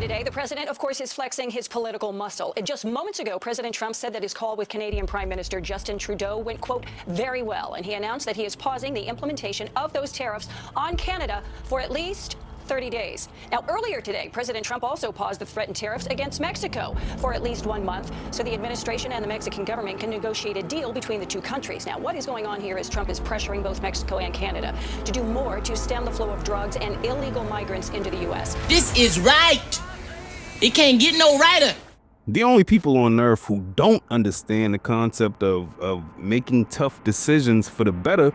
today. The president, of course, is flexing his political muscle. And just moments ago, President Trump said that his call with Canadian Prime Minister Justin Trudeau went, quote, very well. And he announced that he is pausing the implementation of those tariffs on Canada for at least 30 days. Now, earlier today, President Trump also paused the threatened tariffs against Mexico for at least 1 month so the administration and the Mexican government can negotiate a deal between the two countries. Now, what is going on here is Trump is pressuring both Mexico and Canada to do more to stem the flow of drugs and illegal migrants into the U.S. This is right. It can't get no righter. The only people on earth who don't understand the concept of making tough decisions for the better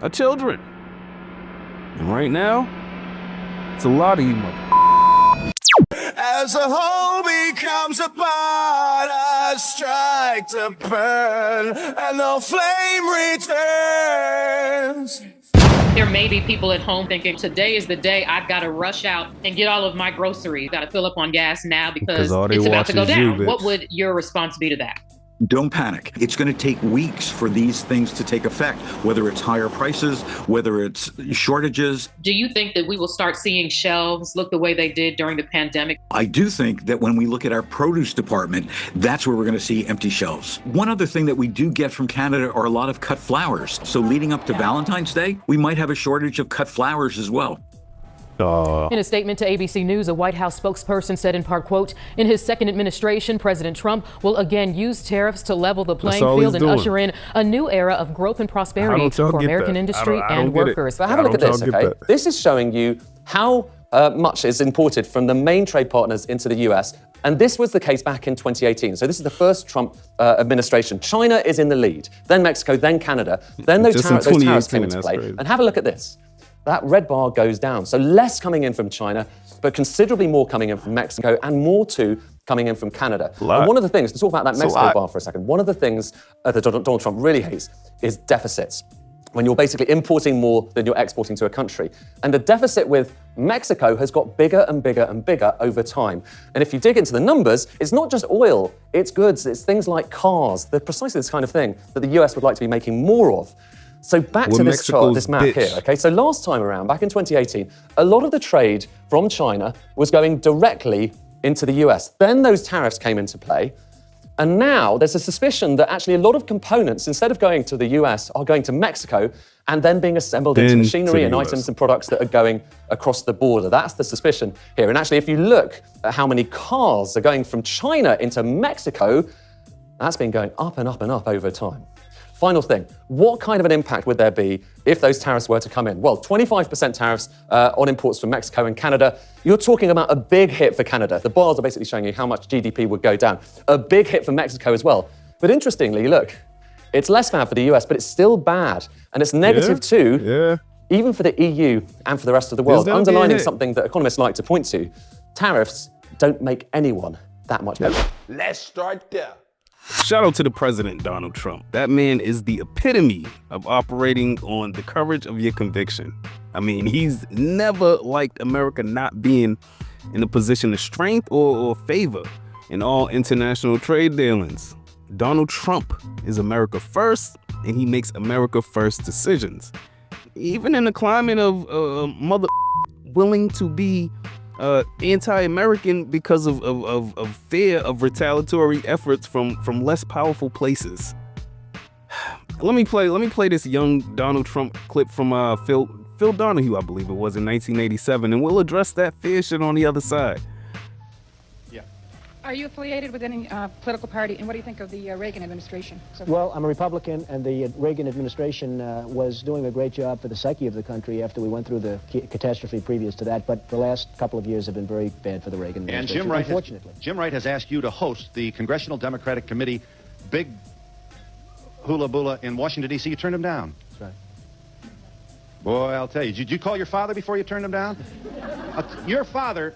are children. And right now, it's a lot of you As the whole becomes a part, I strike to burn, and the flame returns. There may be people at home thinking, today is the day I've got to rush out and get all of my groceries. Got to fill up on gas now because it's about to go down. What would your response be to that? Don't panic. It's going to take weeks for these things to take effect, whether it's higher prices, whether it's shortages. Do you think that we will start seeing shelves look the way they did during the pandemic? I do think that when we look at our produce department, that's where we're going to see empty shelves. One other thing that we do get from Canada are a lot of cut flowers. So leading up to Valentine's Day, we might have a shortage of cut flowers as well. In a statement to ABC News, a White House spokesperson said in part, quote, in his second administration, President Trump will again use tariffs to level the playing field and usher in a new era of growth and prosperity for American industry and workers. But have a look at this, okay? This is showing you how much is imported from the main trade partners into the US. And this was the case back in 2018. So this is the first Trump administration. China is in the lead, then Mexico, then Canada. Then those tariffs came into play. Crazy. And have a look at this. That red bar goes down. So less coming in from China, but considerably more coming in from Mexico and more too coming in from Canada. And one of the things, to talk about that Mexico bar for a second, one of the things that Donald Trump really hates is deficits. When you're basically importing more than you're exporting to a country. And the deficit with Mexico has got bigger and bigger and bigger over time. And if you dig into the numbers, it's not just oil, it's goods, it's things like cars. They're precisely this kind of thing that the US would like to be making more of. So back to this chart, this map here, okay? So last time around, back in 2018, a lot of the trade from China was going directly into the US. Then those tariffs came into play. And now there's a suspicion that actually a lot of components, instead of going to the US, are going to Mexico and then being assembled into machinery and items and products that are going across the border. That's the suspicion here. And actually, if you look at how many cars are going from China into Mexico, that's been going up and up and up over time. Final thing, what kind of an impact would there be if those tariffs were to come in? Well, 25% tariffs on imports from Mexico and Canada. You're talking about a big hit for Canada. The bars are basically showing you how much GDP would go down. A big hit for Mexico as well. But interestingly, look, it's less bad for the US, but it's still bad. And it's negative too, even for the EU and for the rest of the world, underlining something that economists like to point to. Tariffs don't make anyone that much better. Let's start there. Shout out to the president, Donald Trump. That man is the epitome of operating on the courage of your conviction. I mean, he's never liked America not being in a position of strength or favor in all international trade dealings. Donald Trump is America first, and he makes America first decisions. Even in a climate of mother willing to be anti-American because of fear of retaliatory efforts from less powerful places. Let me play this young Donald Trump clip from Phil Donahue, I believe it was, in 1987, and we'll address that fear shit on the other side. Are you affiliated with any political party, and what do you think of the Reagan administration? Well, I'm a Republican, and the Reagan administration was doing a great job for the psyche of the country after we went through the catastrophe previous to that, but the last couple of years have been very bad for the Reagan administration, unfortunately. Jim Wright has asked you to host the Congressional Democratic Committee big hula bula in Washington, D.C. You turned him down. That's right. Boy, I'll tell you, did you call your father before you turned him down? Your father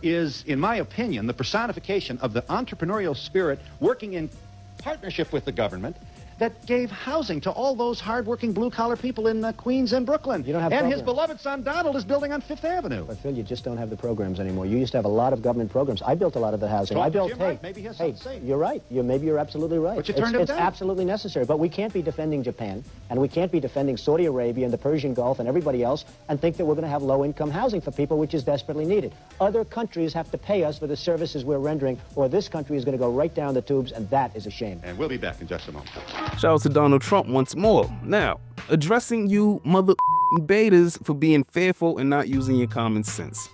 is, in my opinion, the personification of the entrepreneurial spirit working in partnership with the government that gave housing to all those hardworking blue-collar people in Queens and Brooklyn. You don't have and programs. His beloved son Donald is building on Fifth Avenue. But Phil, you just don't have the programs anymore. You used to have a lot of government programs. I built a lot of the housing. I built, right. Maybe he has something to say. You're right. Maybe you're absolutely right. But you turned him It's down. absolutely necessary. But we can't be defending Japan, and we can't be defending Saudi Arabia and the Persian Gulf and everybody else and think that we're going to have low-income housing for people, which is desperately needed. Other countries have to pay us for the services we're rendering, or this country is going to go right down the tubes, and that is a shame. And we'll be back in just a moment. Shout out to Donald Trump once more. Now, addressing you mother betas for being fearful and not using your common sense.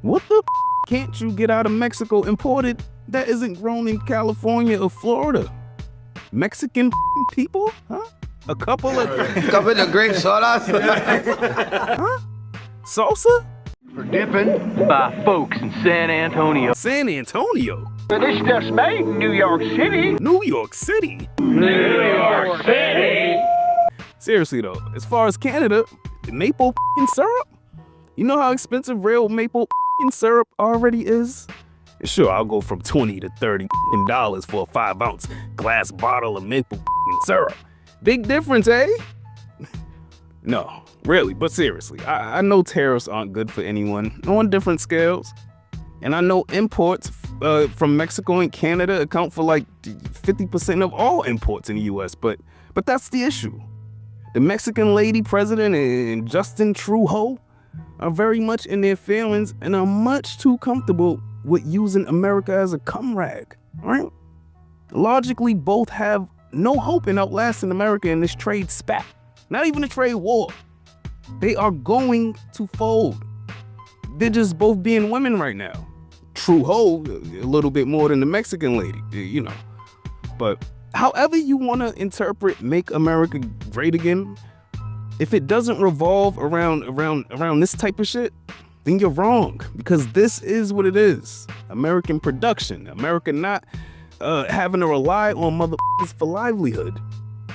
What the can't you get out of Mexico imported that isn't grown in California or Florida? Mexican people? Huh? A couple of grape sodas. Huh? Salsa? For dipping by folks in San Antonio. San Antonio? This stuff's made in New York City. New York City? New York City! Seriously though, as far as Canada, maple syrup? You know how expensive real maple syrup already is? Sure, I'll go from $20 to $30 for a 5-ounce glass bottle of maple syrup. Big difference, eh? No, really, but seriously, I know tariffs aren't good for anyone on different scales. And I know imports from Mexico and Canada account for like 50% of all imports in the US, but that's the issue. The Mexican lady president and Justin Trudeau are very much in their feelings and are much too comfortable with using America as a cum rag, right? Logically, both have no hope in outlasting America in this trade spat, not even a trade war. They are going to fold. They're just both being women right now. Trudeau, a little bit more than the Mexican lady, you know. But however you want to interpret Make America Great Again, if it doesn't revolve around this type of shit, then you're wrong, because this is what it is. American production. America not having to rely on motherfuckers for livelihood.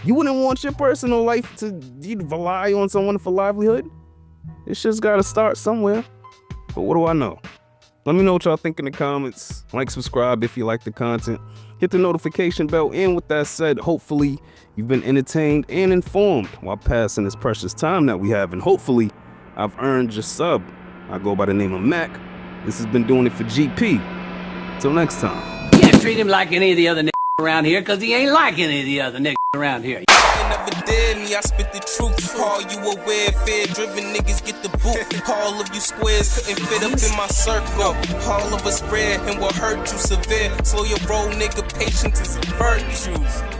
You wouldn't want your personal life to rely on someone for livelihood? It's just gotta start somewhere. But what do I know? Let me know what y'all think in the comments. Like, subscribe if you like the content. Hit the notification bell. And with that said, hopefully you've been entertained and informed while passing this precious time that we have. And hopefully I've earned your sub. I go by the name of Mac. This has been Doing It for GP. Till next time. You can't treat him like any of the other niggas around here, because he ain't like any of the other niggas around here. Never did me, I spit the truth. Call you aware, fear-driven niggas get the boot. All of you squares couldn't fit up in my circle. All of us rare and will hurt you severe. Slow your roll, nigga, patience is a virtue.